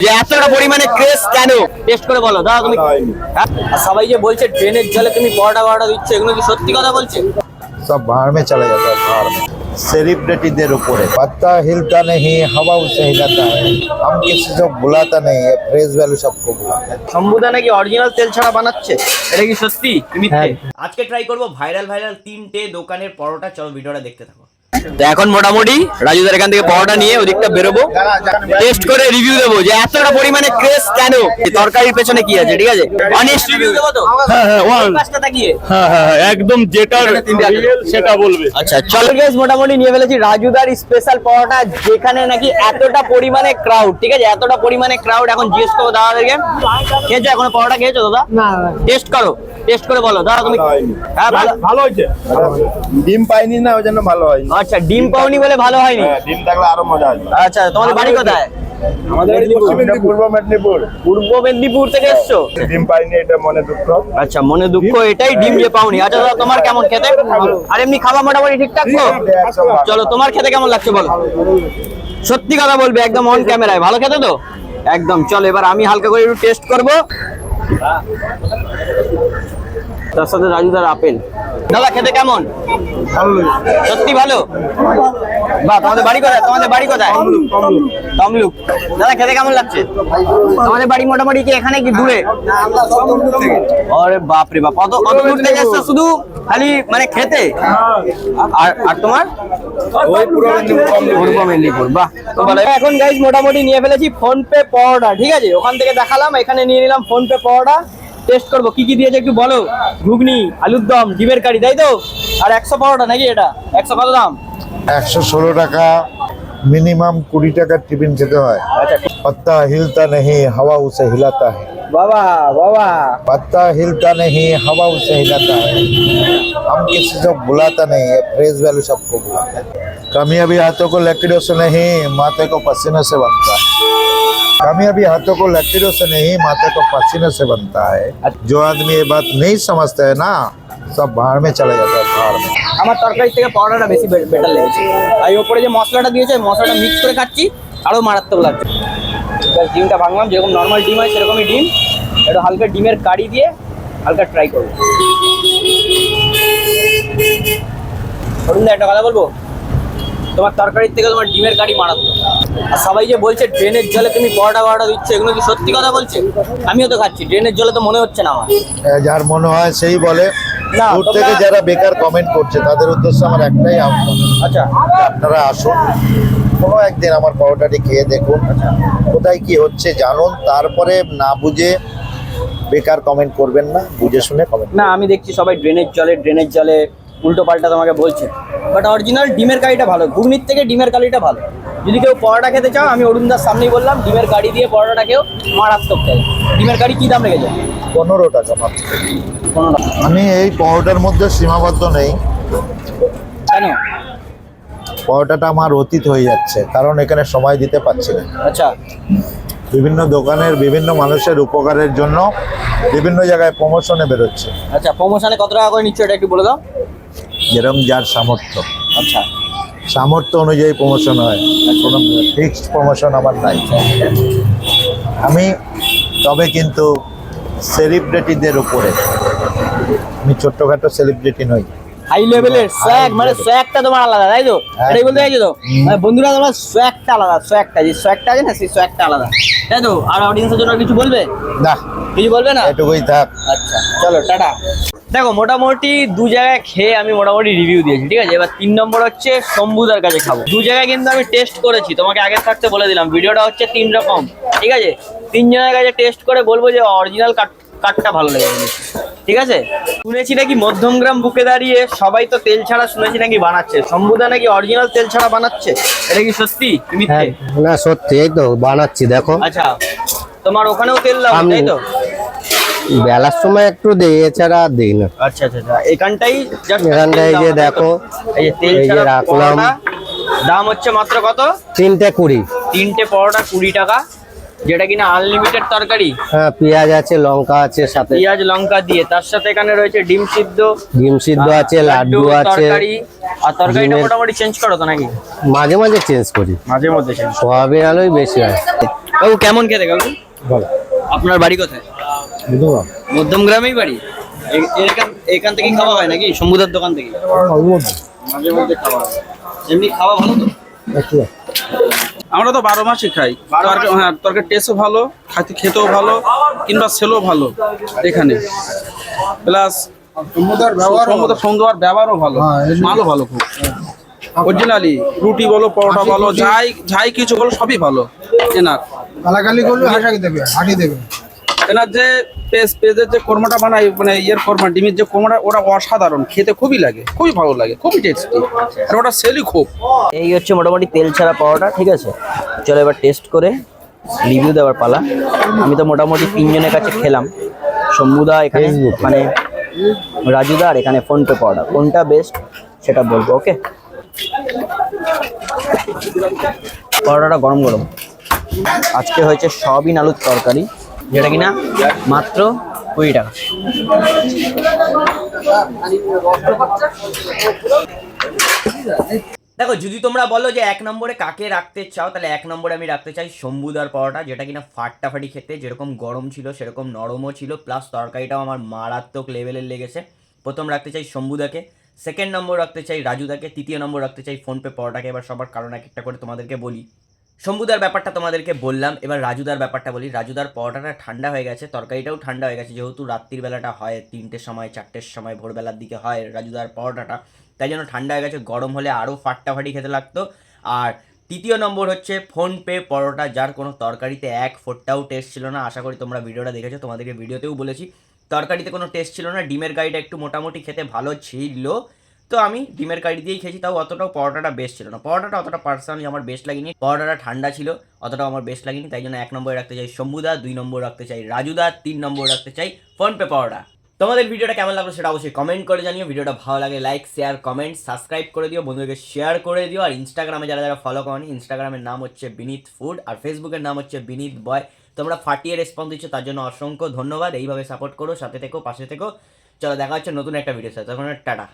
যে এতটা পরিমাণে ক্রেজ কেন টেস্ট করে বলো দাদা তুমি। সবাই যে বলছে ট্রেনের জলে তুমি পরোটা দিচ্ছ, এগুলো কি সত্যি কথা বলছে? सब बाहर में चला जाता है, बाहर में सेलिब्रिटीদের উপরে पत्ता हिलता नहीं हवा उसे हिलाता है, हम किसी को बुलाता नहीं है, प्रेज वैल्यू सबको बुलाता है। শম্ভুদা নাকি অরিজিনাল তেল ছাড়া বানাচ্ছে, এটা কি সত্যি মিথ্যে? আজকে ট্রাই করব ভাইরাল তিনটে দোকানের পরোটা। চলো ভিডিওটা দেখতে থাকো। তো এখন মোটামুটি রাজুদার এখান থেকে পরোটা নিয়ে ওদিকটা বেরোবো, টেস্ট করে রিভিউ দেবো যে এতটা পরিমাণে ক্রেজ কেন, তরকারির পেছনে কি আছে। ঠিক আছে, অনেস্ট রিভিউ দেবো তো। একদম যেটা রিয়েল সেটা বলবে। আচ্ছা চলো গাইস, মোটামুটি নিয়ে ফেলেছি রাজুদার স্পেশাল পরোটা, যেখানে নাকি এতটা পরিমাণে ক্রাউড। ঠিক আছে, এতটা পরিমাণে ক্রাউড। এখন জিজ্ঞেস করবো দাদাদেরকে, খেয়েছো এখন পরোটা খেয়েছো দাদা? না, টেস্ট করো, টেস্ট করে বলো দাদা তুমি। হ্যাঁ ভালো হয়েছে, ডিম পাইনি না ওই জন্য ভালো হয়নি। আচ্ছা, ডিম পাওনি বলে ভালো হয়নি। ডিম থাকলে আরো মজা আসবে। আচ্ছা, তোমাদের বাড়ি কোথায়? আমাদের পূর্ব মেদিনীপুর। পূর্ব মেদিনীপুর থেকে এসছো? ডিম পাইনি, এটা মনে দুঃখ। আচ্ছা, মনে দুঃখ এটাই, ডিম যে পাওনি। আচ্ছা দাদা, তোমার কেমন খেতে? আর এমনি খাওয়া মোটামুটি ঠিকঠাক তো? চলো, তোমার খেতে কেমন লাগছে বলো, সত্যি কথা বলবে একদম অন ক্যামেরায়। ভালো খেতে তো একদম। চলো এবার আমি হালকা করে একটু টেস্ট করবো, তার সাথে রাজুদার আপেল। দাদা খেতে কেমন? সত্যি ভালো? বাহ, তোমাদের বাড়ি কোথায়? তোমাদের বাড়ি কোথায়? তমলুক। দাদা খেতে কেমন লাগছে? তোমাদের বাড়ি মোটামুটি কি এখানে কি দূরে? আরে বাপ রে বাপ, কত কত দূর থেকে এসছো শুধু খালি মানে খেতে? আর তোমার? পূর্ব মেদিনীপুর। বাহ, তো ভালো। এখন গাইজ মোটামুটি নিয়ে ফেলেছি ফোন পে পরোটা। ঠিক আছে, ওখান থেকে দেখালাম, এখানে নিয়ে নিলাম ফোন পে পরোটা। টেস্ট করবো কি কি দিয়েছে একটু বলো। ঘুগনি, আলুর দম, ডিমের কারি, তাই তো? আর 100 পরোটা নাকি? এটা 100 কত দাম? 116 টাকা মিনিমাম। 20 টাকার টিফিন খেতে হয়। पत्ता हिलता नहीं हवा उसे हिलाता है, বাবা বাবা। पत्ता हिलता नहीं हवा उसे हिलाता है, हम किसी को बुलाता नहीं है, प्रेज वैल्यू सबको बुलाता है। कामयाबी हाथों को लकीरों से नहीं माथे को पसीने से बनता है, कामयाबी हाथों को लकीरों से नहीं माथे को पसीने से बनता है। जो आदमी ये बात नहीं समझता है ना, सब बाहर में चला जाता है, बाहर में। আমার তরকারি থেকে পরোটাটা বেশি বেটার লেগেছে। আর ওপরে যে মশলাটা দিয়েছে, মশলাটা মিক্স করে খাচ্ছি, আরো মারাত্মক লাগছে। ডিমটা ভাঙলাম, যেরকম নর্মাল ডিম হয় সেরকমই ডিম, একটু হালকা ডিমের কারি দিয়ে হালকা ট্রাই করবো। অরুণ দা একটা কথা বলবো, তোমার তরকারির থেকে তোমার ডিমের কারি মারাত্মক। আর সবাই যে বলছে ড্রেনের জলে তুমি পরোটা দিচ্ছ, এগুলো কি সত্যি কথা বলছে? আমিও তো খাচ্ছি, ড্রেনের জলে তো মনে হচ্ছে না আমার। যার মনে হয় সেই বলে। না, দূর থেকে যারা বেকার কমেন্ট করছে তাদের উদ্দেশ্যে আমার একটাই আহ্বান, আচ্ছা আপনারা আসুন, কোনো একদিন আমার পরোটাটি খেয়ে দেখুন, কোথায় কি হচ্ছে জানুন, তারপরে না বুঝে বেকার কমেন্ট করবেন না, বুঝে শুনে কমেন্ট। না, আমি দেখছি সবাই ড্রেনের জলে উল্টো পাল্টা তোমাকে বলছে, বাট অরিজিনাল ডিমের কারিটা ভালো। ঘুগনির থেকে ডিমের কারিটা ভালো। যদি কেউ পরোটা খেতে চাও, আমি অরুণদার সামনেই বললাম, ডিমের কারি দিয়ে পরোটাটা খেয়েও মারাত্মক খেয়ে। ডিমের কারি কি দাম লেগেছে? 15 টাকা মাত্র। 15 টাকা। আমি এই পরোটার মধ্যে সীমাবদ্ধ নেই, কেন? পরোটাটা আমার অতীত হয়ে যাচ্ছে, কারণ এখানে সময় দিতে পারছি না। আচ্ছা, বিভিন্ন দোকানের বিভিন্ন মানুষের উপকারের জন্য বিভিন্ন জায়গায় প্রমোশনে বেরোচ্ছে। আচ্ছা, প্রমোশনে কত টাকা করে নিচ্ছ এটা একটু বলে দাও। যেরকম যার সামর্থ্য, আচ্ছা, সামর্থ্য অনুযায়ী প্রমোশন হয়, কোনো ফিক্সড প্রমোশন আমার নাই। আমি তবে কিন্তু সেলিব্রিটিদের উপরে, আমি ছোট্টখাটো সেলিব্রিটি নই। হাই লেভেলের সোয়াগ, মানে সোয়াগটা তোমার আলাদা, তাই তো? এটাই বলতে চাইছো তো? মানে বন্ধুরা, তোমার সোয়াগটা আলাদা, সোয়াগটা যে সোয়াগটা আছে না, সেই সোয়াগটা আলাদা, তাই তো? আর অডিয়েন্সের জন্য কিছু বলবে না, কিছু বলবে না? এটুকুই থাক। আচ্ছা চলো টাটা। দেখো মোটামুটি দু জায়গায় খেয়ে আমি মোটামুটি রিভিউ দিয়েছি। ঠিক আছে, এবার 3 নম্বর হচ্ছে শম্ভুদার কাছে খাবো। দু জায়গায় কিন্তু আমি টেস্ট করেছি, তোমাকে আগে থাকতে বলে দিলাম। ভিডিওটা হচ্ছে 3 রকম। ঠিক আছে, 3 জনের কাছে টেস্ট করে বলবো যে অরিজিনাল কাঠটা ভালো লেগেছে। ঠিক আছে, শুনেছি নাকি মধ্যমগ্রাম বুকে দাঁড়িয়ে সবাই তো তেল ছাড়া শুনেছি নাকি বানাচ্ছে, শম্ভুদা নাকি অরিজিনাল তেল ছাড়া বানাচ্ছে, এটা কি সত্যি মিথ্যে? না সত্যি, এই তো বানাচ্ছি দেখো। আচ্ছা, তোমার ওখানেও তেল দাও তাই তো? বেলার সময় একটু দেই, এছাড়া আর দিই না। আচ্ছা আচ্ছা আচ্ছা, এখানটাই এখানটায় যে দেখো, এই যে তেল এই যে ছাড়া রাখলাম। পরোটা, দাম হচ্ছে মাত্র কত? 3টে 20। 3টে পরোটা 20 টাকা, যেটা কিনা আনলিমিটেড তরকারি। হ্যাঁ, পেঁয়াজ আছে, লঙ্কা আছে সাথে, পেঁয়াজ লঙ্কা দিয়ে, তার সাথে এখানে রয়েছে ডিম সিদ্ধ আছে, লাড্ডু আছে। তরকারি। আর তরকারিটা মোটামুটি চেঞ্জ করো তো নাকি? মাঝে মাঝে চেঞ্জ করি, মাঝে মধ্যে চেঞ্জ। সোয়াবিন আলুই বেশি হয়। কাকু কেমন খেতে কাকু? আপনার বাড়ি কোথায়? মধ্যম গ্রামেই বাড়ি। এখান থেকেই খাওয়া হয় নাকি শম্ভুদার দোকান থেকে? মাঝে মধ্যে খাওয়া হয়। এমনি খাওয়া ভালো তো? আমরা তো 12 মাসই খাই। হ্যাঁ, তরকারি টেস্টও ভালো, খেতেও ভালো, কিংবা সেলও ভালো এখানে। প্লাস সৌন্দর্য ব্যবহারও ভালো, মালও ভালো খুব অরিজিনালি। রুটি বলো, পরোটা বলো, যাই কিছু বলো সবই ভালো। এনার যে পেঁয়াজের যে কোরমাটা বানাই, মানে কোরমা, ডিমের যে কোরমাটা, ওটা অসাধারণ, খেতে খুবই লাগে, খুবই ভালো লাগে, খুবই টেস্টি, আর ওটা সেলই খুব। এই হচ্ছে মোটামুটি তেল ছাড়া পরোটা, ঠিক আছে? চলো এবার টেস্ট করে রিভিউ দেওয়ার পালা। আমি তো মোটামুটি 3 জনের কাছে খেলাম, শম্ভুদা এখানে, মানে রাজুদা, আর এখানে ফোনপে পরোটা। কোনটা বেস্ট সেটা বলবো, ওকে? পরোটাটা গরম গরম। আজকে হয়েছে সয়াবিন আলুর তরকারি, যেটা কিনা মাত্র 20 টাকা। দেখো, যদি তোমরা বলো যে 1 নম্বরে কাকে রাখতে চাও, তাহলে 1 নম্বরে আমি রাখতে চাই শম্ভুদার পরোটা, যেটা কিনা ফাটাফাটি খেতে, যেরকম গরম ছিল সেরকম নরমও ছিল, প্লাস তরকারিটাও আমার মারাত্মক লেভেলের লেগেছে। প্রথম রাখতে চাই শম্ভুদাকে, সেকেন্ড নম্বর রাখতে চাই রাজুদাকে, তৃতীয় নম্বর রাখতে চাই ফোনপে পরোটাকে। এবার সবার কারণ এক একটা করে তোমাদেরকে বলি। শম্ভুদার ব্যাপারটা তোমাদেরকে বললাম, এবার রাজুদার ব্যাপারটা বলি। রাজুদার পরোটাটা ঠান্ডা হয়ে গেছে, তরকারিটাও ঠান্ডা হয়ে গেছে, যেহেতু রাত্রির বেলাটা হয়, 3টের সময় 4টের সময় ভোরবেলার দিকে হয় রাজুদার পরোটাটা, তাই জন্য ঠান্ডা হয়ে গেছে। গরম হলে আরও ফাটাফাটি খেতে লাগতো। আর তৃতীয় নম্বর হচ্ছে ফোনপে পরোটা, যার কোনো তরকারিতে এক ফোঁটাও টেস্ট ছিল না। আশা করি তোমরা ভিডিওটা দেখেছো, তোমাদেরকে ভিডিওতেও বলেছি তরকারিতে কোনো টেস্ট ছিল না। ডিমের কারিটা একটু মোটামুটি খেতে ভালো ছিল, তো আমি ডিমের কারি দিয়েই খেয়েছি, তাও অতটাও পরোটাটা বেস্ট ছিল না। পরোটাটা অতটা পার্সোনালি আমার বেস্ট লাগেনি, পরোটাটা ঠান্ডা ছিল, অতটাও আমার বেস্ট লাগেনি। তাই জন্য 1 নম্বরে রাখতে চাই শম্ভুদা, 2 নম্বর রাখতে চাই রাজুদা, 3 নম্বর রাখতে চাই ফোনপে পরোটা। তোমাদের ভিডিওটা কেমন লাগলো সেটা অবশ্যই কমেন্ট করে জানিও। ভিডিওটা ভালো লাগে লাইক, শেয়ার, কমেন্ট, সাবস্ক্রাইব করে দিও, বন্ধুদেরকে শেয়ার করে দিও। আর ইনস্টাগ্রামে যারা যারা ফলো করনি, ইনস্টাগ্রামের নাম হচ্ছে বিনীত ফুড, আর ফেসবুকের নাম হচ্ছে বিনীত বয়। তোমরা ফাটিয়ে রেসপন্স দিচ্ছ, তার জন্য অসংখ্য ধন্যবাদ। এইভাবে সাপোর্ট করো, সাথে থেকো, পাশে থেকো। চলো দেখা হচ্ছে নতুন একটা ভিডিওর সাথে, তখন টাটা।